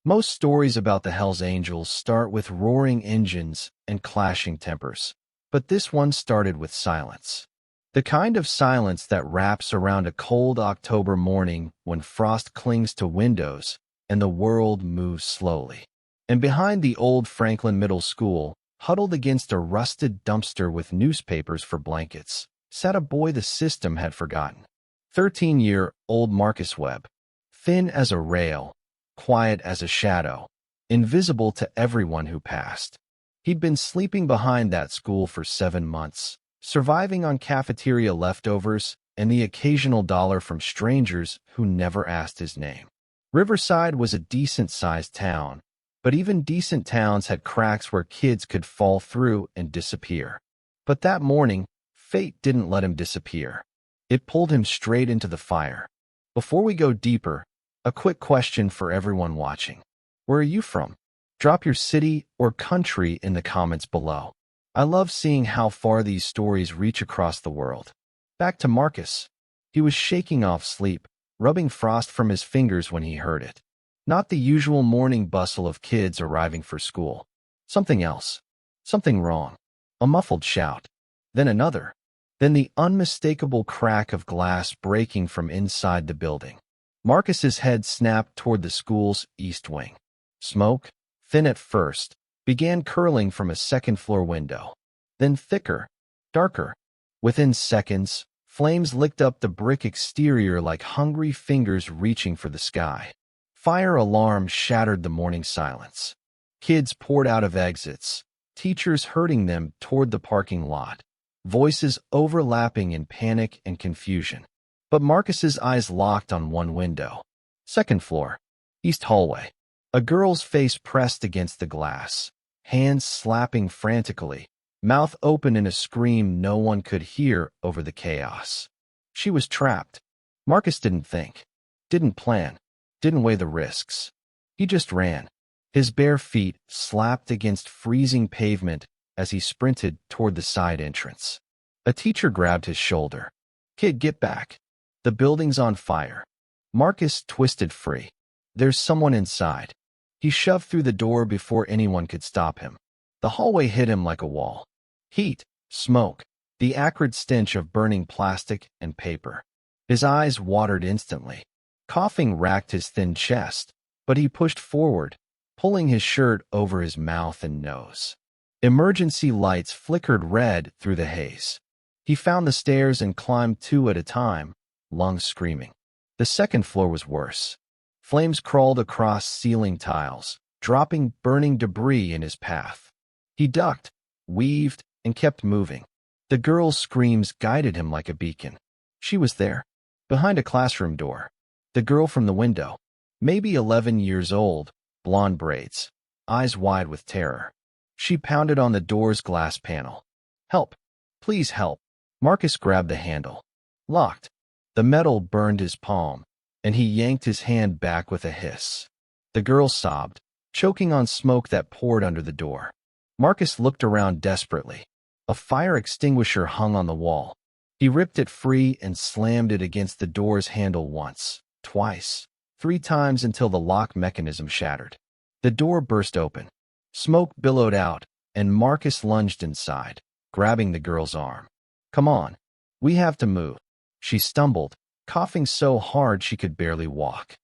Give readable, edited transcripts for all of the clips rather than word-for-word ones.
Most stories about the Hells Angels start with roaring engines and clashing tempers. But this one started with silence. The kind of silence that wraps around a cold October morning when frost clings to windows and the world moves slowly. And behind the old Franklin Middle School, huddled against a rusted dumpster with newspapers for blankets, sat a boy the system had forgotten. 13-year-old Marcus Webb. Thin as a rail, quiet as a shadow, invisible to everyone who passed. He'd been sleeping behind that school for 7 months, surviving on cafeteria leftovers and the occasional dollar from strangers who never asked his name. Riverside was a decent-sized town, but even decent towns had cracks where kids could fall through and disappear. But that morning, fate didn't let him disappear. It pulled him straight into the fire. Before we go deeper, a quick question for everyone watching. Where are you from? Drop your city or country in the comments below. I love seeing how far these stories reach across the world. Back to Marcus. He was shaking off sleep, rubbing frost from his fingers when he heard it. Not the usual morning bustle of kids arriving for school. Something else. Something wrong. A muffled shout. Then another. Then the unmistakable crack of glass breaking from inside the building. Marcus's head snapped toward the school's east wing. Smoke, thin at first, began curling from a second-floor window. Then thicker, darker. Within seconds, flames licked up the brick exterior like hungry fingers reaching for the sky. Fire alarms shattered the morning silence. Kids poured out of exits, teachers herding them toward the parking lot, voices overlapping in panic and confusion. But Marcus's eyes locked on one window. Second floor, east hallway. A girl's face pressed against the glass, hands slapping frantically, mouth open in a scream no one could hear over the chaos. She was trapped. Marcus didn't think, didn't plan, didn't weigh the risks. He just ran. His bare feet slapped against freezing pavement as he sprinted toward the side entrance. A teacher grabbed his shoulder. "Kid, get back. The building's on fire." Marcus twisted free. "There's someone inside." He shoved through the door before anyone could stop him. The hallway hit him like a wall. Heat, smoke, the acrid stench of burning plastic and paper. His eyes watered instantly. Coughing racked his thin chest, but he pushed forward, pulling his shirt over his mouth and nose. Emergency lights flickered red through the haze. He found the stairs and climbed 2 at a time, lungs screaming. The second floor was worse. Flames crawled across ceiling tiles, dropping burning debris in his path. He ducked, weaved, and kept moving. The girl's screams guided him like a beacon. She was there, behind a classroom door. The girl from the window, maybe 11 years old, blonde braids, eyes wide with terror. She pounded on the door's glass panel. "Help! Please help!" Marcus grabbed the handle. Locked. The metal burned his palm, and he yanked his hand back with a hiss. The girl sobbed, choking on smoke that poured under the door. Marcus looked around desperately. A fire extinguisher hung on the wall. He ripped it free and slammed it against the door's handle once, twice, 3 times until the lock mechanism shattered. The door burst open. Smoke billowed out, and Marcus lunged inside, grabbing the girl's arm. "Come on. We have to move." She stumbled, coughing so hard she could barely walk.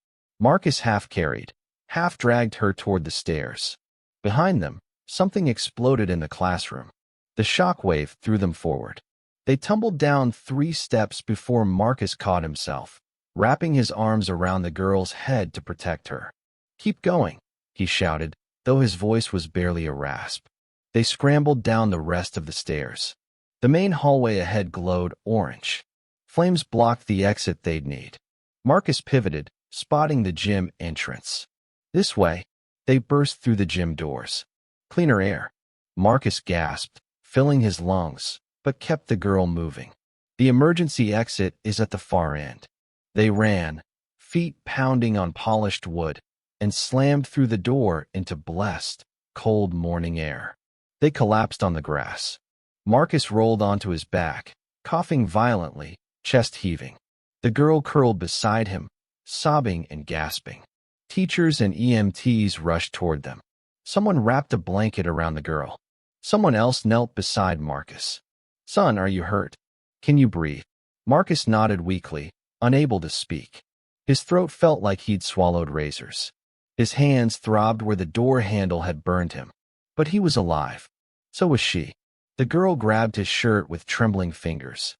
Marcus half carried, half dragged her toward the stairs. Behind them, something exploded in the classroom. The shockwave threw them forward. They tumbled down 3 steps before Marcus caught himself, wrapping his arms around the girl's head to protect her. "Keep going," he shouted, though his voice was barely a rasp. They scrambled down the rest of the stairs. The main hallway ahead glowed orange. Flames blocked the exit they'd need. Marcus pivoted, spotting the gym entrance. "This way." They burst through the gym doors. "Cleaner air." Marcus gasped, filling his lungs, but kept the girl moving. "The emergency exit is at the far end." They ran, feet pounding on polished wood, and slammed through the door into blessed, cold morning air. They collapsed on the grass. Marcus rolled onto his back, coughing violently, chest heaving. The girl curled beside him, sobbing and gasping. Teachers and EMTs rushed toward them. Someone wrapped a blanket around the girl. Someone else knelt beside Marcus. "Son, are you hurt? Can you breathe?" Marcus nodded weakly, unable to speak. His throat felt like he'd swallowed razors. His hands throbbed where the door handle had burned him. But he was alive. So was she. The girl grabbed his shirt with trembling fingers.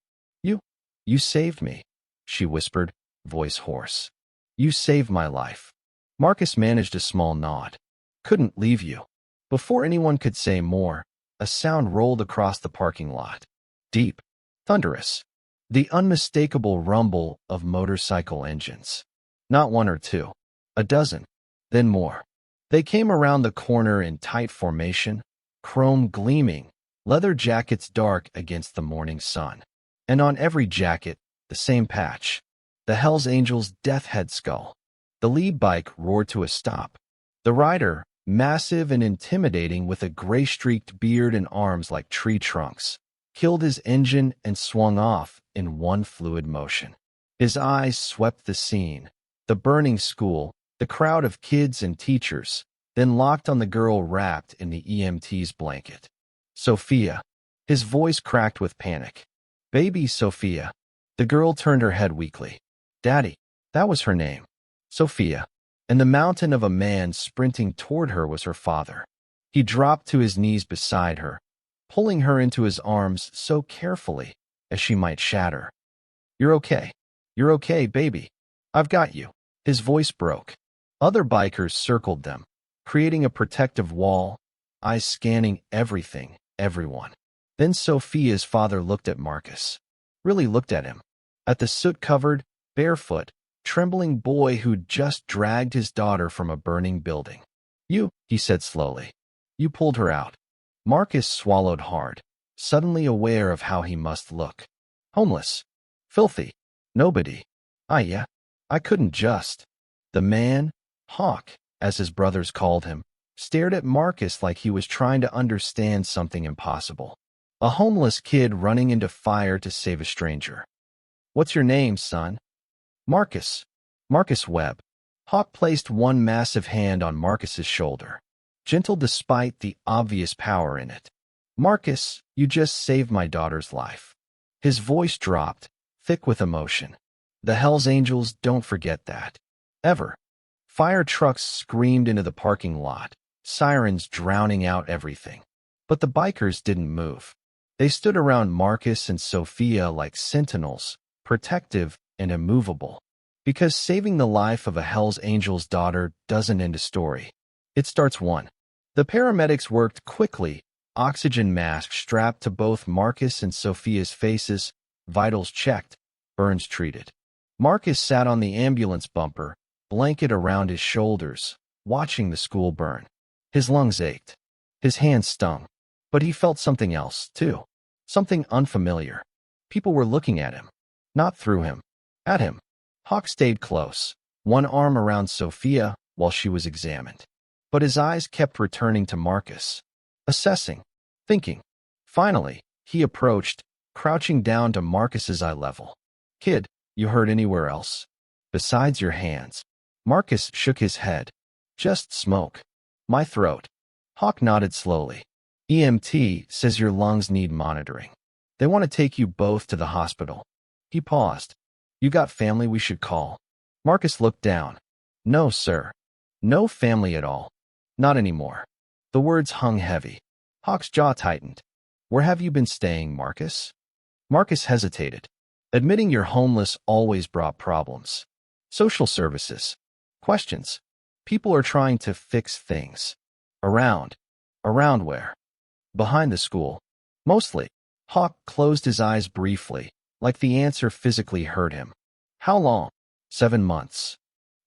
You saved me," she whispered, voice hoarse. "You saved my life." Marcus managed a small nod. "Couldn't leave you." Before anyone could say more, a sound rolled across the parking lot. Deep, thunderous. The unmistakable rumble of motorcycle engines. Not one or two. A dozen. Then more. They came around the corner in tight formation, chrome gleaming, leather jackets dark against the morning sun. And on every jacket, the same patch. The Hells Angels' death head skull. The lead bike roared to a stop. The rider, massive and intimidating with a gray-streaked beard and arms like tree trunks, killed his engine and swung off in one fluid motion. His eyes swept the scene, the burning school, the crowd of kids and teachers, then locked on the girl wrapped in the EMT's blanket. "Sophia." His voice cracked with panic. "Baby Sophia." The girl turned her head weakly. "Daddy." That was her name. Sophia. And the mountain of a man sprinting toward her was her father. He dropped to his knees beside her, pulling her into his arms so carefully as she might shatter. "You're okay. You're okay, baby. I've got you." His voice broke. Other bikers circled them, creating a protective wall, eyes scanning everything, everyone. Then Sophia's father looked at Marcus. Really looked at him. At the soot-covered, barefoot, trembling boy who'd just dragged his daughter from a burning building. "You," he said slowly. "You pulled her out." Marcus swallowed hard, suddenly aware of how he must look. Homeless. Filthy. Nobody. Yeah. I couldn't just. The man, Hawk, as his brothers called him, stared at Marcus like he was trying to understand something impossible. A homeless kid running into fire to save a stranger. "What's your name, son?" "Marcus. Marcus Webb." Hawk placed one massive hand on Marcus's shoulder, gentle despite the obvious power in it. "Marcus, you just saved my daughter's life." His voice dropped, thick with emotion. The Hells Angels don't forget that. Ever. Fire trucks screamed into the parking lot, sirens drowning out everything. But the bikers didn't move. They stood around Marcus and Sophia like sentinels, protective and immovable. Because saving the life of a Hells Angel's daughter doesn't end a story. It starts one. The paramedics worked quickly, oxygen masks strapped to both Marcus and Sophia's faces, vitals checked, burns treated. Marcus sat on the ambulance bumper, blanket around his shoulders, watching the school burn. His lungs ached. His hands stung. But he felt something else, too. Something unfamiliar. People were looking at him. Not through him. At him. Hawk stayed close, one arm around Sophia while she was examined. But his eyes kept returning to Marcus. Assessing. Thinking. Finally, he approached, crouching down to Marcus's eye level. "Kid, you hurt anywhere else? Besides your hands?" Marcus shook his head. "Just smoke. My throat." Hawk nodded slowly. "EMT says your lungs need monitoring. They want to take you both to the hospital." He paused. "You got family we should call?" Marcus looked down. "No, sir. No family at all. Not anymore." The words hung heavy. Hawk's jaw tightened. "Where have you been staying, Marcus?" Marcus hesitated. Admitting you're homeless always brought problems. Social services. Questions. People are trying to fix things. Around. Around where? Behind the school. Mostly. Hawk closed his eyes briefly, like the answer physically hurt him. "How long?" 7 months.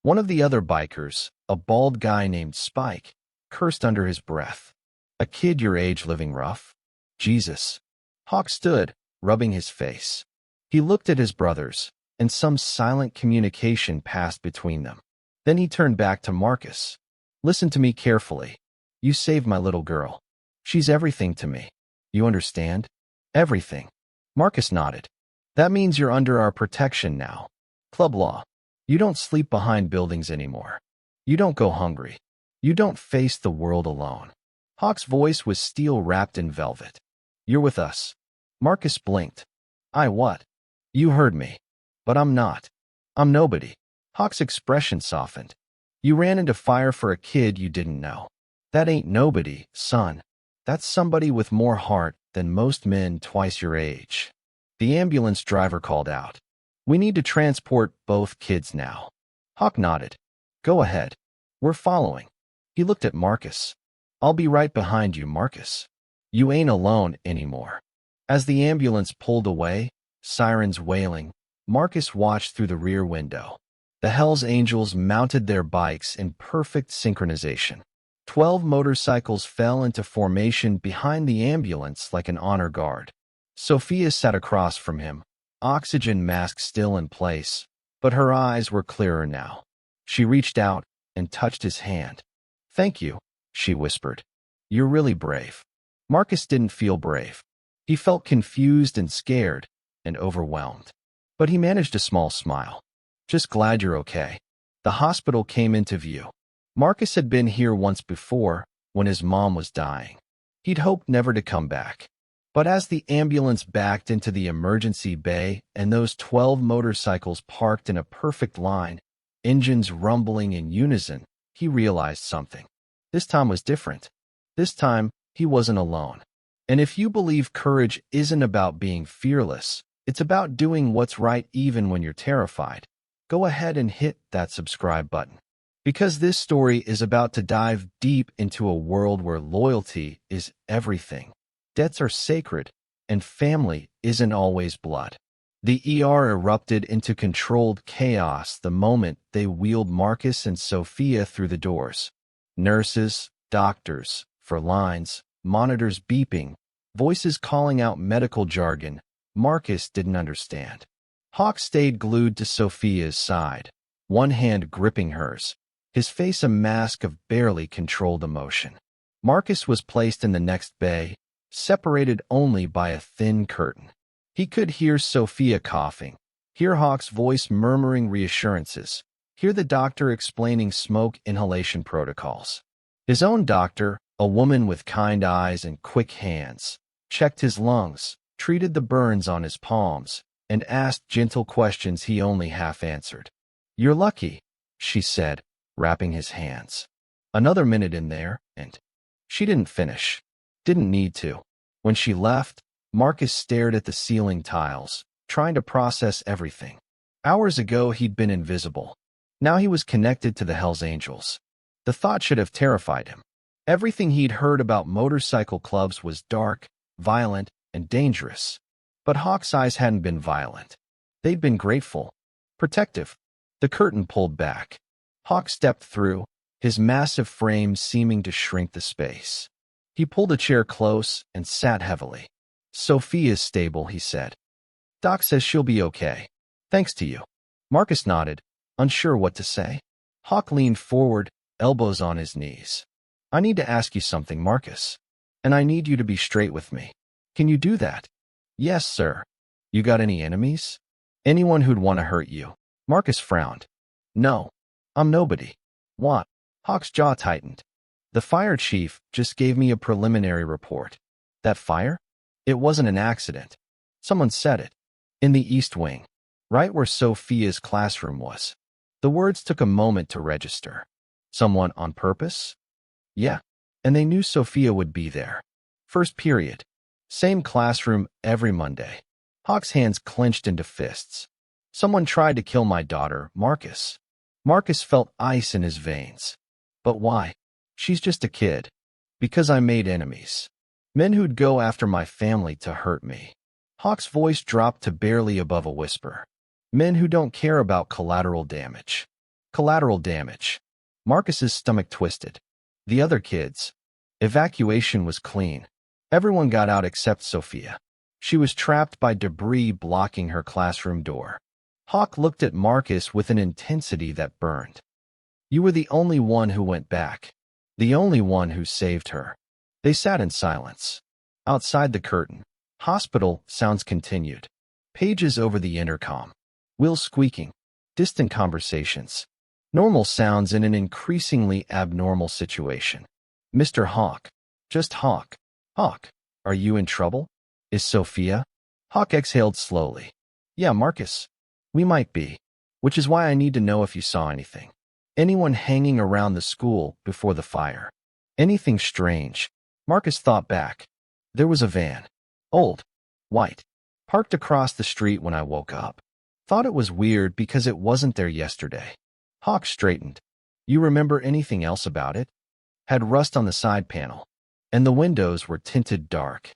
One of the other bikers, a bald guy named Spike, cursed under his breath. "A kid your age living rough? Jesus." Hawk stood, rubbing his face. He looked at his brothers, and some silent communication passed between them. Then he turned back to Marcus. "Listen to me carefully. You saved my little girl. She's everything to me. You understand? Everything." Marcus nodded. "That means you're under our protection now. Club law. You don't sleep behind buildings anymore. You don't go hungry. You don't face the world alone. Hawk's voice was steel wrapped in velvet. You're with us. Marcus blinked. I what? You heard me. But I'm not. I'm nobody. Hawk's expression softened. You ran into fire for a kid you didn't know. That ain't nobody, son. That's somebody with more heart than most men twice your age. The ambulance driver called out. We need to transport both kids now. Hawk nodded. Go ahead. We're following. He looked at Marcus. I'll be right behind you, Marcus. You ain't alone anymore. As the ambulance pulled away, sirens wailing, Marcus watched through the rear window. The Hells Angels mounted their bikes in perfect synchronization. 12 motorcycles fell into formation behind the ambulance like an honor guard. Sophia sat across from him, oxygen mask still in place, but her eyes were clearer now. She reached out and touched his hand. Thank you, she whispered. You're really brave. Marcus didn't feel brave. He felt confused and scared and overwhelmed. But he managed a small smile. Just glad you're okay. The hospital came into view. Marcus had been here once before, when his mom was dying. He'd hoped never to come back. But as the ambulance backed into the emergency bay and those 12 motorcycles parked in a perfect line, engines rumbling in unison, he realized something. This time was different. This time, he wasn't alone. And if you believe courage isn't about being fearless, it's about doing what's right even when you're terrified, go ahead and hit that subscribe button. Because this story is about to dive deep into a world where loyalty is everything. Debts are sacred, and family isn't always blood. The ER erupted into controlled chaos the moment they wheeled Marcus and Sophia through the doors. Nurses, doctors, for lines, monitors beeping, voices calling out medical jargon Marcus didn't understand. Hawk stayed glued to Sophia's side, one hand gripping hers, his face a mask of barely controlled emotion. Marcus was placed in the next bay, separated only by a thin curtain. He could hear Sophia coughing, hear Hawk's voice murmuring reassurances, hear the doctor explaining smoke inhalation protocols. His own doctor, a woman with kind eyes and quick hands, checked his lungs, treated the burns on his palms, and asked gentle questions he only half answered. You're lucky, she said, wrapping his hands. Another minute in there, and she didn't finish. Didn't need to. When she left, Marcus stared at the ceiling tiles, trying to process everything. Hours ago, he'd been invisible. Now he was connected to the Hells Angels. The thought should have terrified him. Everything he'd heard about motorcycle clubs was dark, violent, and dangerous. But Hawk's eyes hadn't been violent. They'd been grateful, protective. The curtain pulled back. Hawk stepped through, his massive frame seeming to shrink the space. He pulled a chair close and sat heavily. Sophia's stable, he said. Doc says she'll be okay. Thanks to you. Marcus nodded, unsure what to say. Hawk leaned forward, elbows on his knees. I need to ask you something, Marcus. And I need you to be straight with me. Can you do that? Yes, sir. You got any enemies? Anyone who'd want to hurt you? Marcus frowned. No. I'm nobody. What? Hawk's jaw tightened. The fire chief just gave me a preliminary report. That fire? It wasn't an accident. Someone said it. In the East Wing. Right where Sophia's classroom was. The words took a moment to register. Someone on purpose? Yeah. And they knew Sophia would be there. First period. Same classroom every Monday. Hawk's hands clenched into fists. Someone tried to kill my daughter, Marcus. Marcus felt ice in his veins. But why? She's just a kid. Because I made enemies. Men who'd go after my family to hurt me. Hawk's voice dropped to barely above a whisper. Men who don't care about collateral damage. Collateral damage. Marcus's stomach twisted. The other kids. Evacuation was clean. Everyone got out except Sophia. She was trapped by debris blocking her classroom door. Hawk looked at Marcus with an intensity that burned. You were the only one who went back. The only one who saved her. They sat in silence. Outside the curtain, hospital sounds continued. Pages over the intercom. Wheels squeaking. Distant conversations. Normal sounds in an increasingly abnormal situation. Mr. Hawk. Just Hawk. Hawk, are you in trouble? Is Sophia? Hawk exhaled slowly. Yeah, Marcus. We might be. Which is why I need to know if you saw anything. Anyone hanging around the school before the fire. Anything strange. Marcus thought back. There was a van. Old. White. Parked across the street when I woke up. Thought it was weird because it wasn't there yesterday. Hawk straightened. You remember anything else about it? Had rust on the side panel. And the windows were tinted dark.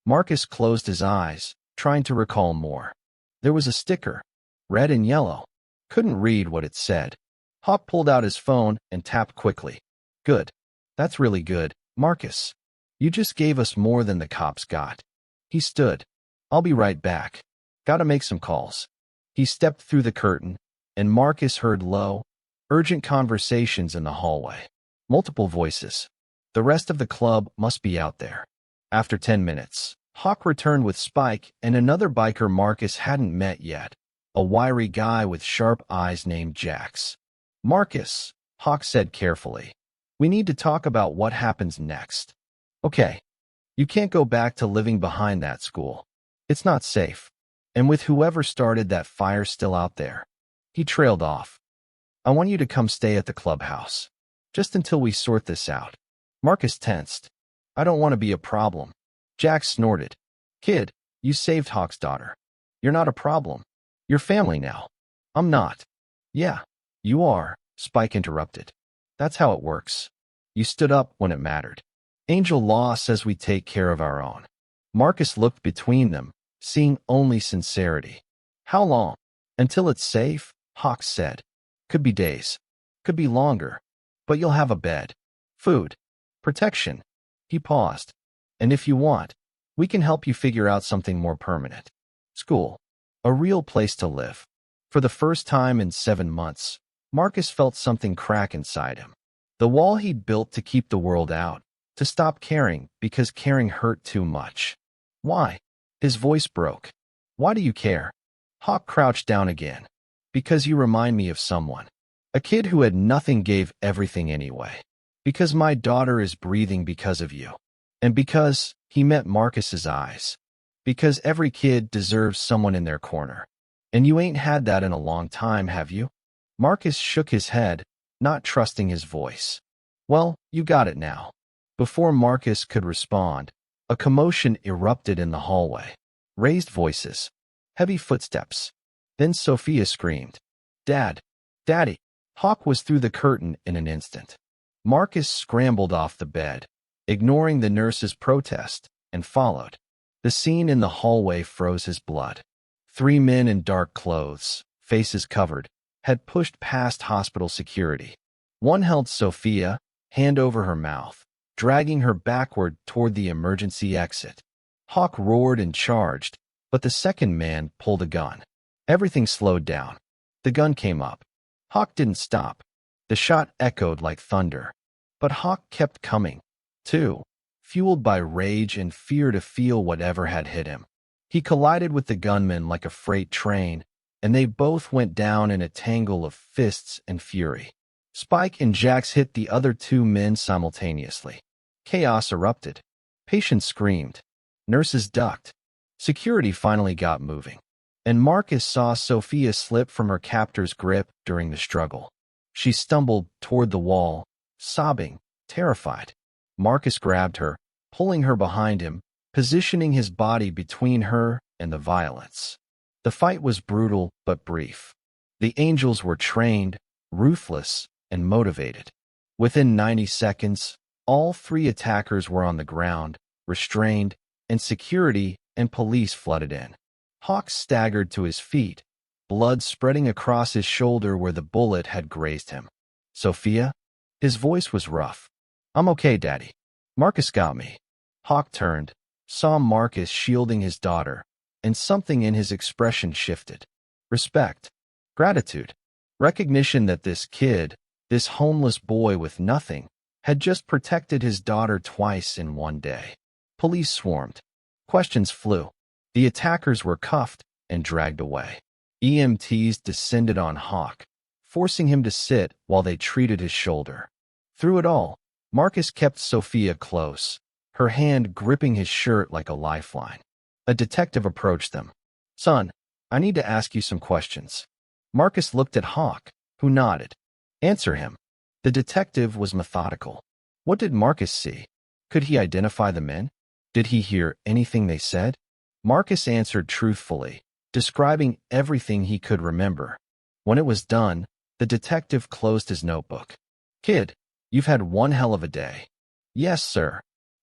Marcus closed his eyes, trying to recall more. There was a sticker. Red and yellow. Couldn't read what it said. Hawk pulled out his phone and tapped quickly. Good. That's really good, Marcus. You just gave us more than the cops got. He stood. I'll be right back. Gotta make some calls. He stepped through the curtain, and Marcus heard low, urgent conversations in the hallway. Multiple voices. The rest of the club must be out there. After 10 minutes, Hawk returned with Spike and another biker Marcus hadn't met yet, a wiry guy with sharp eyes named Jax. Marcus, Hawk said carefully. We need to talk about what happens next. Okay. You can't go back to living behind that school. It's not safe. And with whoever started that fire still out there. He trailed off. I want you to come stay at the clubhouse. Just until we sort this out. Marcus tensed. I don't want to be a problem. Jack snorted. Kid, you saved Hawk's daughter. You're not a problem. You're family now. I'm not. Yeah, you are, Spike interrupted. That's how it works. You stood up when it mattered. Angel Law says we take care of our own. Marcus looked between them, seeing only sincerity. How long? Until it's safe, Hawk said. Could be days. Could be longer. But you'll have a bed. Food. Protection. He paused. And if you want, we can help you figure out something more permanent. School. A real place to live. For the first time in 7 months, Marcus felt something crack inside him. The wall he'd built to keep the world out, to stop caring because caring hurt too much. Why? His voice broke. Why do you care? Hawk crouched down again. Because you remind me of someone. A kid who had nothing gave everything anyway. Because my daughter is breathing because of you. And because he met Marcus's eyes. Because every kid deserves someone in their corner. And you ain't had that in a long time, have you? Marcus shook his head, not trusting his voice. Well, you got it now. Before Marcus could respond, a commotion erupted in the hallway. Raised voices. Heavy footsteps. Then Sophia screamed. Dad! Daddy! Hawk was through the curtain in an instant. Marcus scrambled off the bed, ignoring the nurse's protest, and followed. The scene in the hallway froze his blood. 3 men in dark clothes, faces covered, had pushed past hospital security. One held Sophia, hand over her mouth, dragging her backward toward the emergency exit. Hawk roared and charged, but the second man pulled a gun. Everything slowed down. The gun came up. Hawk didn't stop. The shot echoed like thunder. But Hawk kept coming, too, fueled by rage and fear to feel whatever had hit him. He collided with the gunman like a freight train, and they both went down in a tangle of fists and fury. Spike and Jax hit the other 2 men simultaneously. Chaos erupted. Patients screamed. Nurses ducked. Security finally got moving. And Marcus saw Sophia slip from her captor's grip during the struggle. She stumbled toward the wall, sobbing, terrified. Marcus grabbed her, pulling her behind him, positioning his body between her and the violence. The fight was brutal but brief. The angels were trained, ruthless, and motivated. Within 90 seconds, all 3 attackers were on the ground, restrained, and security and police flooded in. Hawk staggered to his feet, blood spreading across his shoulder where the bullet had grazed him. Sophia? His voice was rough. I'm okay, Daddy. Marcus got me. Hawk turned, saw Marcus shielding his daughter, and something in his expression shifted. Respect. Gratitude. Recognition that this kid, this homeless boy with nothing, had just protected his daughter twice in one day. Police swarmed. Questions flew. The attackers were cuffed and dragged away. EMTs descended on Hawk, forcing him to sit while they treated his shoulder. Through it all, Marcus kept Sophia close, her hand gripping his shirt like a lifeline. A detective approached them. "Son, I need to ask you some questions." Marcus looked at Hawk, who nodded. "Answer him." The detective was methodical. What did Marcus see? Could he identify the men? Did he hear anything they said? Marcus answered truthfully, describing everything he could remember. When it was done, the detective closed his notebook. "Kid, you've had one hell of a day." "Yes, sir.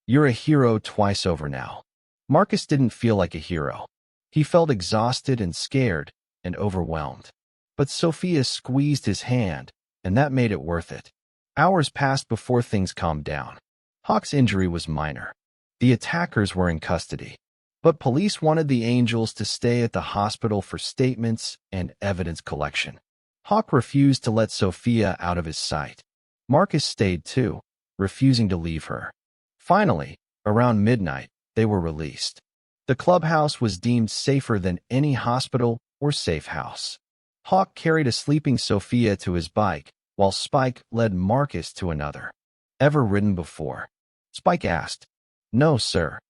You're a hero twice over now." Marcus didn't feel like a hero. He felt exhausted and scared and overwhelmed. But Sophia squeezed his hand, and that made it worth it. Hours passed before things calmed down. Hawk's injury was minor. The attackers were in custody. But police wanted the Angels to stay at the hospital for statements and evidence collection. Hawk refused to let Sophia out of his sight. Marcus stayed too, refusing to leave her. Finally, around midnight, they were released. The clubhouse was deemed safer than any hospital or safe house. Hawk carried a sleeping Sophia to his bike, while Spike led Marcus to another. "Ever ridden before?" Spike asked. "No, sir."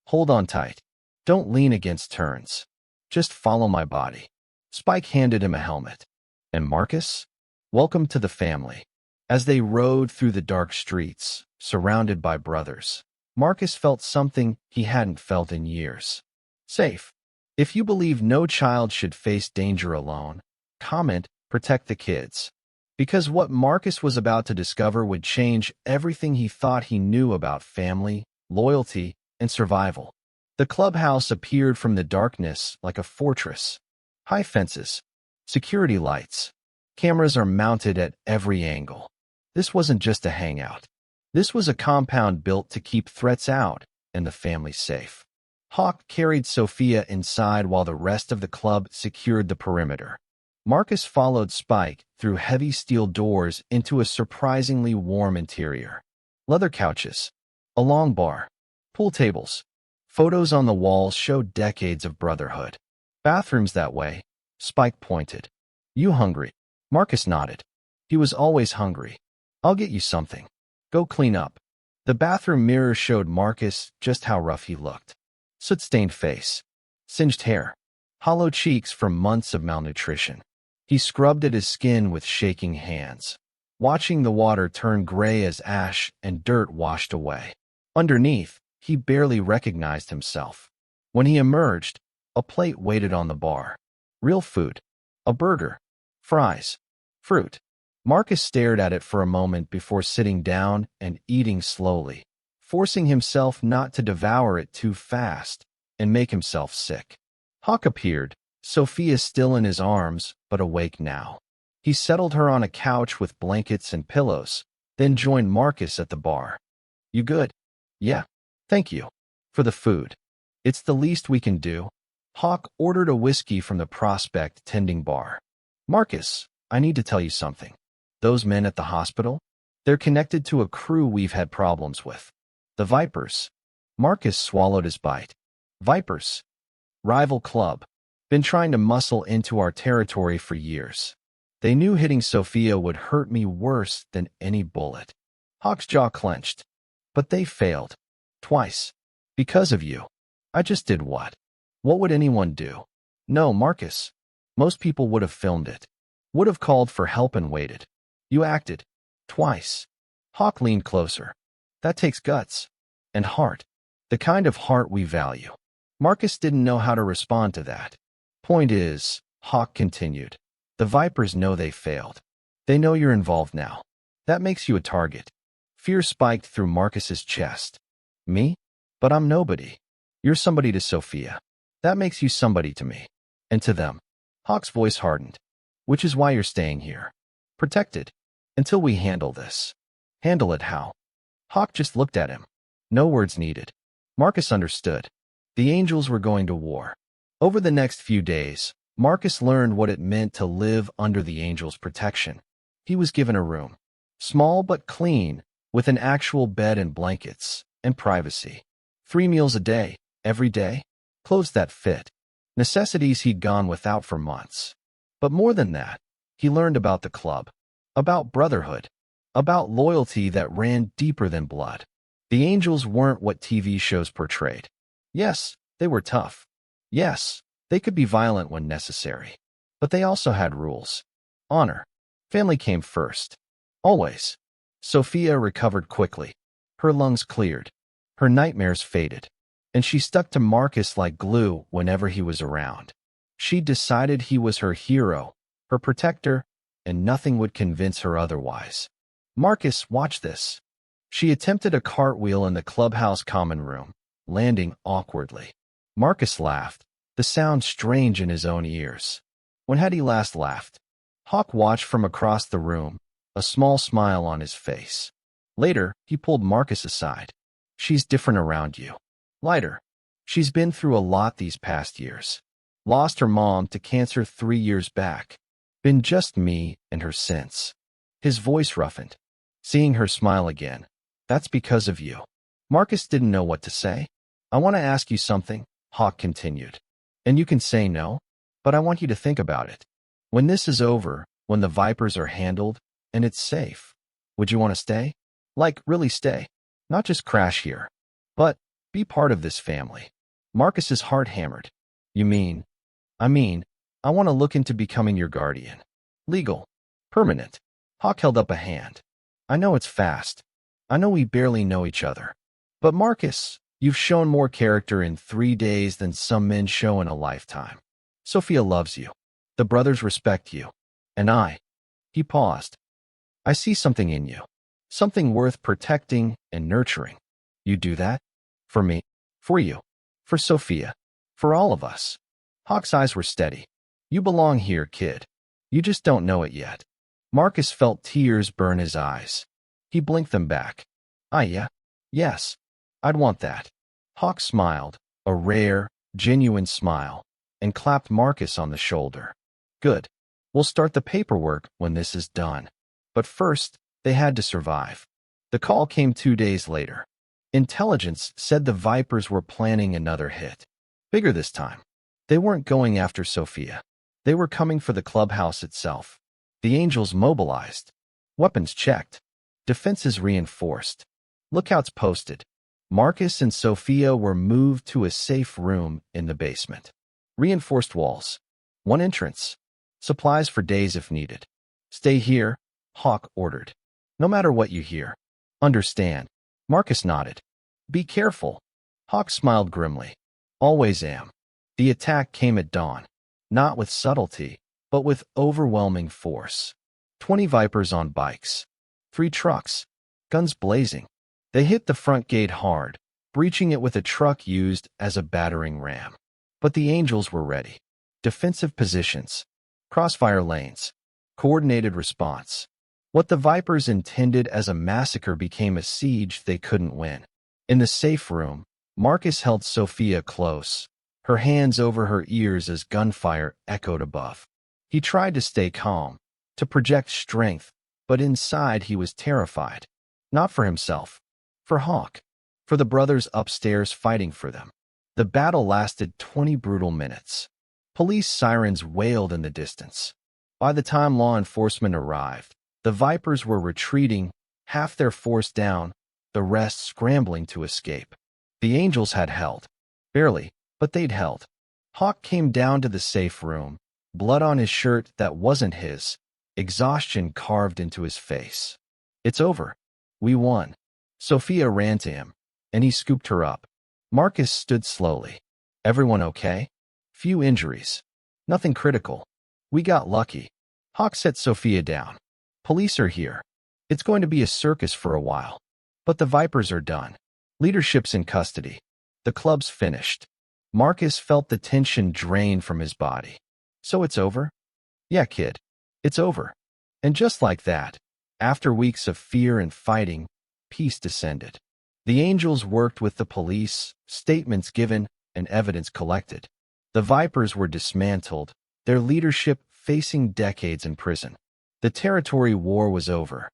"Hold on tight. Don't lean against turns. Just follow my body." Spike handed him a helmet. "And Marcus? Welcome to the family." As they rode through the dark streets, surrounded by brothers, Marcus felt something he hadn't felt in years. Safe. If you believe no child should face danger alone, comment, "Protect the kids." Because what Marcus was about to discover would change everything he thought he knew about family, loyalty, and survival. The clubhouse appeared from the darkness like a fortress. High fences, security lights, cameras are mounted at every angle. This wasn't just a hangout. This was a compound built to keep threats out and the family safe. Hawk carried Sophia inside while the rest of the club secured the perimeter. Marcus followed Spike through heavy steel doors into a surprisingly warm interior. Leather couches, a long bar, pool tables. Photos on the walls showed decades of brotherhood. "Bathrooms that way," Spike pointed. "You hungry?" Marcus nodded. He was always hungry. "I'll get you something. Go clean up." The bathroom mirror showed Marcus just how rough he looked. Soot-stained face, singed hair, hollow cheeks from months of malnutrition. He scrubbed at his skin with shaking hands, watching the water turn gray as ash and dirt washed away. Underneath, he barely recognized himself. When he emerged, a plate waited on the bar. Real food. A burger. Fries. Fruit. Marcus stared at it for a moment before sitting down and eating slowly, forcing himself not to devour it too fast and make himself sick. Hawk appeared, Sophia still in his arms, but awake now. He settled her on a couch with blankets and pillows, then joined Marcus at the bar. "You good?" "Yeah. Thank you. For the food. It's the least we can do." Hawk ordered a whiskey from the Prospect tending bar. "Marcus, I need to tell you something. Those men at the hospital? They're connected to a crew we've had problems with. The Vipers." Marcus swallowed his bite. "Vipers? Rival club. Been trying to muscle into our territory for years. They knew hitting Sophia would hurt me worse than any bullet." Hawk's jaw clenched. "But they failed. Twice. Because of you." "I just did what? What would anyone do?" "No, Marcus. Most people would have filmed it. Would have called for help and waited. You acted. Twice." Hawk leaned closer. "That takes guts. And heart. The kind of heart we value." Marcus didn't know how to respond to that. "Point is," Hawk continued, "the Vipers know they failed. They know you're involved now. That makes you a target." Fear spiked through Marcus's chest. "Me? But I'm nobody. You're somebody to Sophia. That makes you somebody to me. And to them." Hawk's voice hardened. "Which is why you're staying here. Protected. Until we handle this." "Handle it how?" Hawk just looked at him. No words needed. Marcus understood. The Angels were going to war. Over the next few days, Marcus learned what it meant to live under the Angels' protection. He was given a room. Small but clean, with an actual bed and blankets, and privacy. 3 meals a day, every day. Clothes that fit. Necessities he'd gone without for months. But more than that, He learned about the club, about brotherhood, about loyalty that ran deeper than blood. The Angels weren't what TV shows portrayed. Yes, they were tough. Yes, they could be violent when necessary. But they also had rules. Honor. Family came first. Always. Sophia recovered quickly. Her lungs cleared. Her nightmares faded. And she stuck to Marcus like glue whenever he was around. She decided he was her hero, her protector, and nothing would convince her otherwise. Marcus, watch this. She attempted a cartwheel in the clubhouse common room, landing awkwardly. Marcus laughed, the sound strange in his own ears. When had he last laughed? Hawk watched from across the room, a small smile on his face. Later, he pulled Marcus aside. She's different around you. Lighter. She's been through a lot these past years. Lost her mom to cancer 3 years back. Been just me and her since. His voice roughened. Seeing her smile again. That's because of you. Marcus didn't know what to say. I want to ask you something, Hawk continued. And you can say no, but I want you to think about it. When this is over, when the Vipers are handled, and it's safe, would you want to stay? Like, really stay. Not just crash here, but be part of this family. Marcus's heart hammered. You mean? I want to look into becoming your guardian. Legal. Permanent. Hawk held up a hand. I know it's fast. I know we barely know each other. But Marcus, you've shown more character in 3 days than some men show in a lifetime. Sophia loves you. The brothers respect you. And he paused. I see something in you. Something worth protecting and nurturing. You do that? For me. For you. For Sophia. For all of us. Hawk's eyes were steady. You belong here, kid. You just don't know it yet. Marcus felt tears burn his eyes. He blinked them back. Yeah. Yes. I'd want that. Hawk smiled, a rare, genuine smile, and clapped Marcus on the shoulder. Good. We'll start the paperwork when this is done. But first, they had to survive. The call came 2 days later. Intelligence said the Vipers were planning another hit. Bigger this time. They weren't going after Sophia. They were coming for the clubhouse itself. The Angels mobilized. Weapons checked. Defenses reinforced. Lookouts posted. Marcus and Sophia were moved to a safe room in the basement. Reinforced walls. 1 entrance. Supplies for days if needed. Stay here, Hawk ordered. No matter what you hear. Understand. Marcus nodded. Be careful. Hawk smiled grimly. Always am. The attack came at dawn. Not with subtlety, but with overwhelming force. 20 Vipers on bikes. 3 trucks. Guns blazing. They hit the front gate hard, breaching it with a truck used as a battering ram. But the Angels were ready. Defensive positions. Crossfire lanes. Coordinated response. What the Vipers intended as a massacre became a siege they couldn't win. In the safe room, Marcus held Sophia close, her hands over her ears as gunfire echoed above. He tried to stay calm, to project strength, but inside he was terrified. Not for himself. For Hawk. For the brothers upstairs fighting for them. The battle lasted 20 brutal minutes. Police sirens wailed in the distance. By the time law enforcement arrived, the Vipers were retreating, half their force down, the rest scrambling to escape. The Angels had held. Barely, but they'd held. Hawk came down to the safe room, blood on his shirt that wasn't his, exhaustion carved into his face. It's over. We won. Sophia ran to him, and he scooped her up. Marcus stood slowly. Everyone okay? Few injuries. Nothing critical. We got lucky. Hawk set Sophia down. Police are here. It's going to be a circus for a while. But the Vipers are done. Leadership's in custody. The club's finished. Marcus felt the tension drain from his body. So it's over? Yeah, kid. It's over. And just like that, after weeks of fear and fighting, peace descended. The Angels worked with the police, statements given, and evidence collected. The Vipers were dismantled, their leadership facing decades in prison. The territory war was over.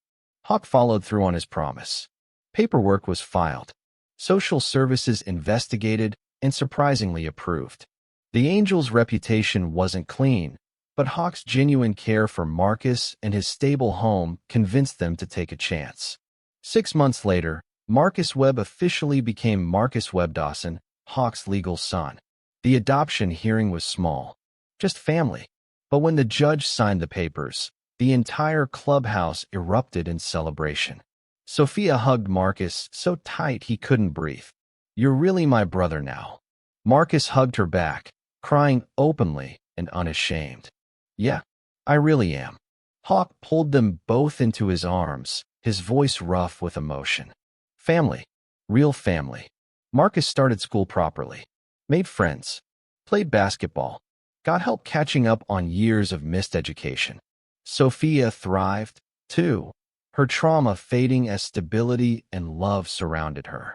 Hawk followed through on his promise. Paperwork was filed. Social services investigated and surprisingly approved. The Angels' reputation wasn't clean, But Hawk's genuine care for Marcus and his stable home convinced them to take a chance. 6 months later, Marcus Webb officially became Marcus Webb Dawson, Hawk's legal son. The adoption hearing was small, just family. But when the judge signed the papers, the entire clubhouse erupted in celebration. Sophia hugged Marcus so tight he couldn't breathe. "You're really my brother now." Marcus hugged her back, crying openly and unashamed. "Yeah, I really am." Hawk pulled them both into his arms, his voice rough with emotion. Family. Real family. Marcus started school properly, made friends, played basketball, got help catching up on years of missed education. Sophia thrived, too, her trauma fading as stability and love surrounded her.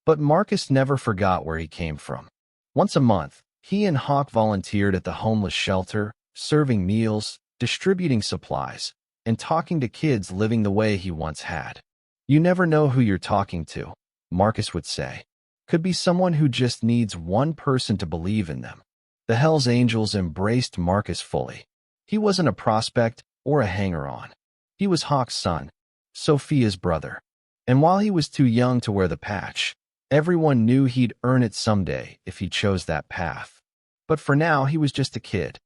But Marcus never forgot where he came from. Once a month, he and Hawk volunteered at the homeless shelter, serving meals, distributing supplies, and talking to kids living the way he once had. "You never know who you're talking to," Marcus would say. "Could be someone who just needs one person to believe in them." The Hells Angels embraced Marcus fully. He wasn't a prospect or a hanger-on. He was Hawk's son, Sophia's brother. And while he was too young to wear the patch, everyone knew he'd earn it someday if he chose that path. But for now, he was just a kid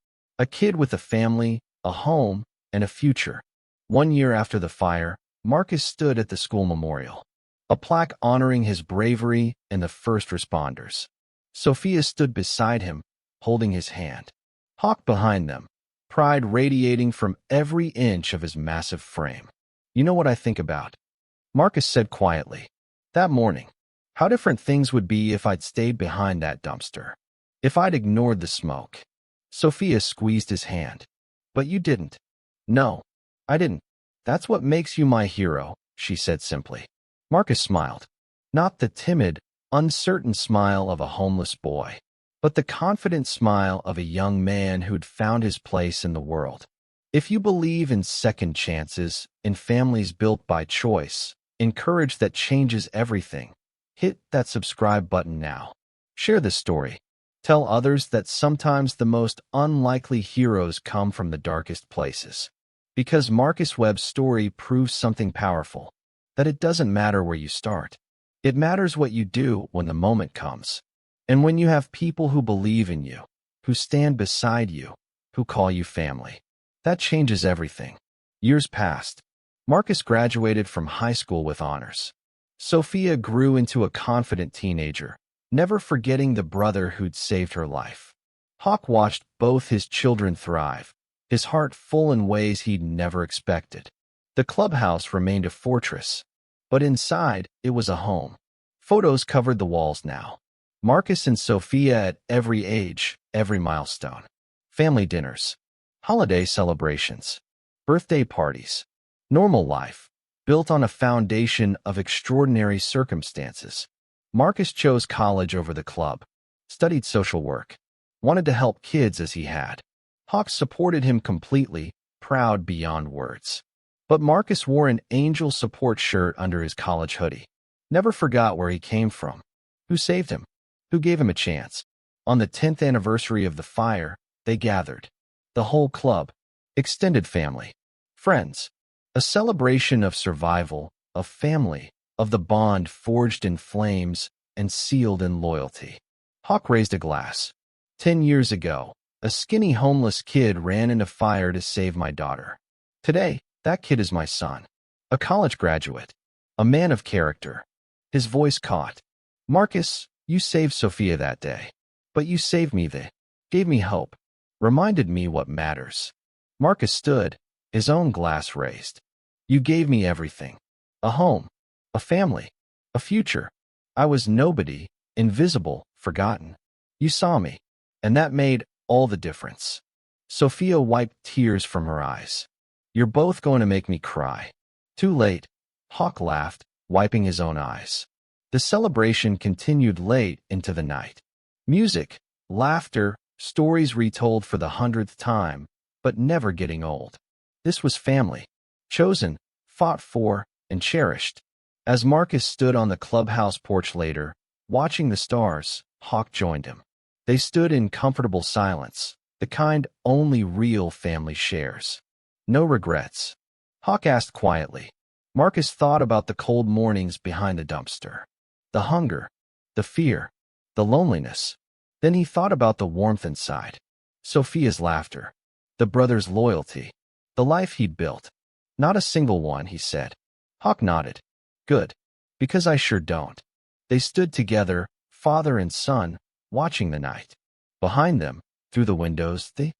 with a family, a home, and a future. 1 year after the fire, Marcus stood at the school memorial, a plaque honoring his bravery and the first responders. Sophia stood beside him, holding his hand. Hawk behind them, pride radiating from every inch of his massive frame. "You know what I think about?" Marcus said quietly. "That morning, how different things would be if I'd stayed behind that dumpster. If I'd ignored the smoke." Sophia squeezed his hand. "But you didn't." "No, I didn't. That's what makes you my hero," she said simply. Marcus smiled. Not the timid, uncertain smile of a homeless boy, but the confident smile of a young man who'd found his place in the world. If you believe in second chances, in families built by choice, in courage that changes everything, hit that subscribe button now. Share this story. Tell others that sometimes the most unlikely heroes come from the darkest places. Because Marcus Webb's story proves something powerful, that it doesn't matter where you start. It matters what you do when the moment comes. And when you have people who believe in you, who stand beside you, who call you family. That changes everything. Years passed. Marcus graduated from high school with honors. Sophia grew into a confident teenager, never forgetting the brother who'd saved her life. Hawk watched both his children thrive, his heart full in ways he'd never expected. The clubhouse remained a fortress, but inside, it was a home. Photos covered the walls now. Marcus and Sophia at every age, every milestone. Family dinners, holiday celebrations, birthday parties. Normal life, built on a foundation of extraordinary circumstances. Marcus chose college over the club, studied social work, wanted to help kids as he had. Hawk supported him completely, proud beyond words. But Marcus wore an angel support shirt under his college hoodie. Never forgot where he came from, who saved him, who gave him a chance. On the 10th anniversary of the fire, they gathered. The whole club, extended family, friends. A celebration of survival, of family, of the bond forged in flames and sealed in loyalty. Hawk raised a glass. 10 years ago, a skinny homeless kid ran in a fire to save my daughter. Today, that kid is my son, a college graduate, a man of character. His voice caught. "Marcus, you saved Sophia that day, but you saved me gave me hope, reminded me what matters." Marcus stood, his own glass raised. "You gave me everything. A home, a family, a future. I was nobody, invisible, forgotten. You saw me, and that made all the difference." Sophia wiped tears from her eyes. "You're both going to make me cry." "Too late," Hawk laughed, wiping his own eyes. The celebration continued late into the night. Music, laughter, stories retold for the 100th time, but never getting old. This was family, chosen, fought for, and cherished. As Marcus stood on the clubhouse porch later, watching the stars, Hawk joined him. They stood in comfortable silence, the kind only real family shares. No regrets. Hawk asked quietly. Marcus thought about the cold mornings behind the dumpster. The hunger, the fear, the loneliness. Then he thought about the warmth inside. Sophia's laughter, the brothers' loyalty, the life he'd built. Not a single one, he said. Hawk nodded. Good. Because I sure don't. They stood together, father and son, watching the night. Behind them, through the windows, the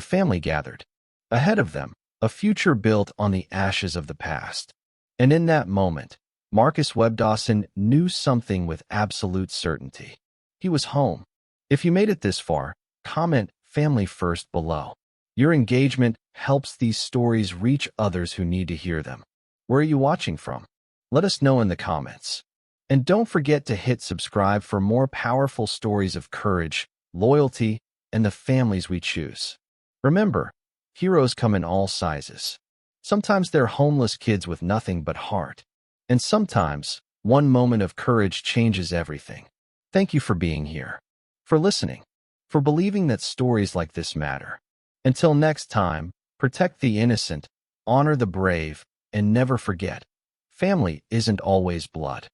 family gathered. Ahead of them, a future built on the ashes of the past. And in that moment, Marcus Webb Dawson knew something with absolute certainty. He was home. If you made it this far, comment "Family First" below. Your engagement helps these stories reach others who need to hear them. Where are you watching from? Let us know in the comments. And don't forget to hit subscribe for more powerful stories of courage, loyalty, and the families we choose. Remember, heroes come in all sizes. Sometimes they're homeless kids with nothing but heart. And sometimes, one moment of courage changes everything. Thank you for being here, for listening, for believing that stories like this matter. Until next time, protect the innocent, honor the brave, and never forget, family isn't always blood.